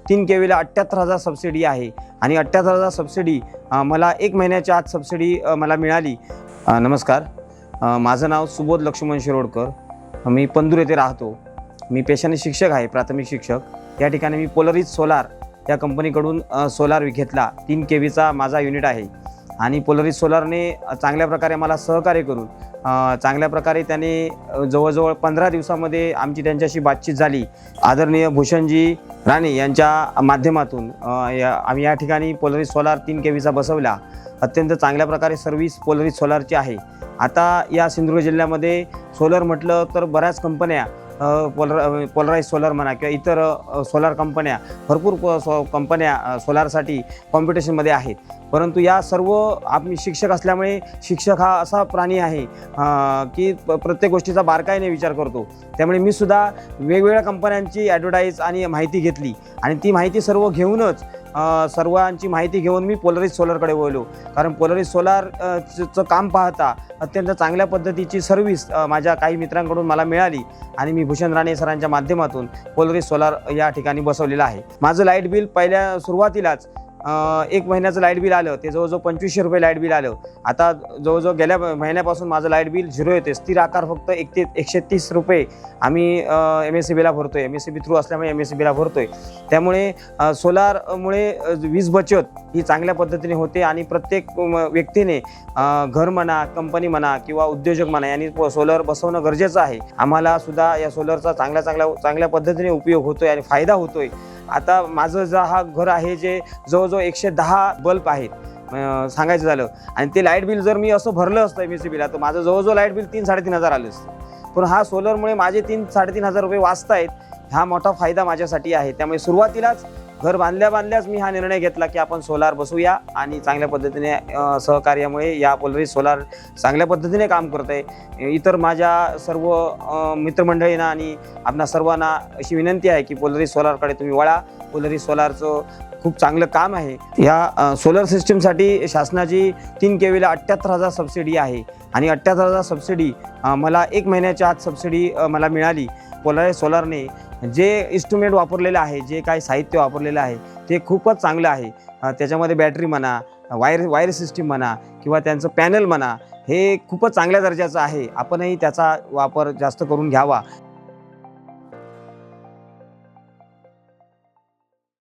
3 केवीला 78,000 subsidy आहे आणि 78,000 subsidy मला 1 महिन्याच्या आत सबसिडी मला मिळाली। नमस्कार, माझं नाव सुबोध लक्ष्मण शिरोडकर, मी पंदूर येथे राहतो। मी पेशाने शिक्षक आहे, प्राथमिक शिक्षक। या ठिकाणी मी पोलरिस सोलार या कंपनीकडून सोलार घेतला। 3 केवीचा माझा युनिट आहे आणि पोलरिस सोलारने चांगल्या प्रकारे मला सहकार्य करून चांगल्या प्रकारे त्याने जवळजवळ 15 दिवसामध्ये आमची त्यांच्याशी बातचीत झाली। आदरणीय भूषणजी राणे यांच्या माध्यमातून आम्ही या ठिकाणी पोलरिस सोलार 3 केवीचा बसवला। अत्यंत चांगल्या प्रकारे सर्व्हिस पोलरिस सोलारची आहे। आता या सिंधुदुर्ग जिल्ह्यामध्ये सोलर म्हटलं तर बऱ्याच कंपन्या पोलराइज सोलर म्हणा किंवा इतर सोलार कंपन्या भरपूर कंपन्या सोलारसाठी कॉम्पिटिशनमध्ये आहेत। परंतु या सर्व आम्ही शिक्षक असल्यामुळे शिक्षक हा असा प्राणी आहे की प्रत्येक गोष्टीचा बारकाईने विचार करतो। त्यामुळे मी सुद्धा वेगवेगळ्या कंपन्यांची ॲडव्हर्टाईज आणि माहिती घेतली आणि ती माहिती सर्व घेऊनच सर्वांची माहिती घेऊन मी पोलरिस सोलरकडे वळलो। कारण पोलरिस सोलारचं काम पाहता अत्यंत चांगल्या पद्धतीची सर्व्हिस माझ्या काही मित्रांकडून मला मिळाली आणि मी भूषण राणे सरांच्या माध्यमातून पोलरिस सोलार या ठिकाणी बसवलेलं आहे। माझं लाईट बिल पहिल्या सुरुवातीलाच 1 महिन्याचं लाईट बिल आलं, ते जवळजवळ 2500 रुपये लाईट बिल आलं। आता जवळजवळ गेल्या महिन्यापासून माझं लाईट बिल 0 येते। स्थिर आकार फक्त 130 रुपये आम्ही MSEBीला भरतोय। MSEB थ्रू असल्यामुळे MSEBीला भरतोय। त्यामुळे सोलारमुळे वीज बचत ही चांगल्या पद्धतीने होते आणि प्रत्येक व्यक्तीने घर म्हणा, कंपनी म्हणा किंवा उद्योजक म्हणा यांनी सोलर बसवणं गरजेचं आहे। आम्हाला सुद्धा या सोलरचा चांगल्या पद्धतीने उपयोग होतोय आणि फायदा होतोय। आता माझं हा घर आहे जे जवळजवळ 110 बल्ब आहेत सांगायचं झालं, आणि ते लाईट बिल जर मी असं भरलं असतं MSEBीला तर माझं जवळजवळ लाईट बिल 3-3.5 हजार आलं असतं। पण हा सोलरमुळे माझे 3-3.5 हजार रुपये वाचतायत, हा मोठा फायदा माझ्यासाठी आहे। त्यामुळे सुरुवातीलाच घर बांधल्याच मी हा निर्णय घेतला की आपण सोलार बसवूया आणि चांगल्या पद्धतीने सहकार्यामुळे या पोलरिस सोलार चांगल्या पद्धतीने काम करत आहे। इतर माझ्या सर्व मित्रमंडळींना आणि आपणा सर्वांना अशी विनंती आहे की पोलरिस सोलारकडे तुम्ही वळा। पोलरिस सोलारचं खूप चांगलं काम आहे। या सोलर सिस्टीमसाठी शासनाची 3 केवीला 78,000 सबसिडी आहे आणि 78,000 सबसिडी मला 1 महिन्याच्या आत सबसिडी मला मिळाली। पोलरिस सोलारने जे इन्स्ट्रुमेंट वापरलेलं आहे, जे काही साहित्य वापरलेलं आहे ते खूपच चांगलं आहे। त्याच्यामध्ये बॅटरी म्हणा, वायर सिस्टीम म्हणा किंवा त्यांचं पॅनल म्हणा, हे खूपच चांगल्या दर्जाचं आहे। आपणही त्याचा वापर जास्त करून घ्यावा।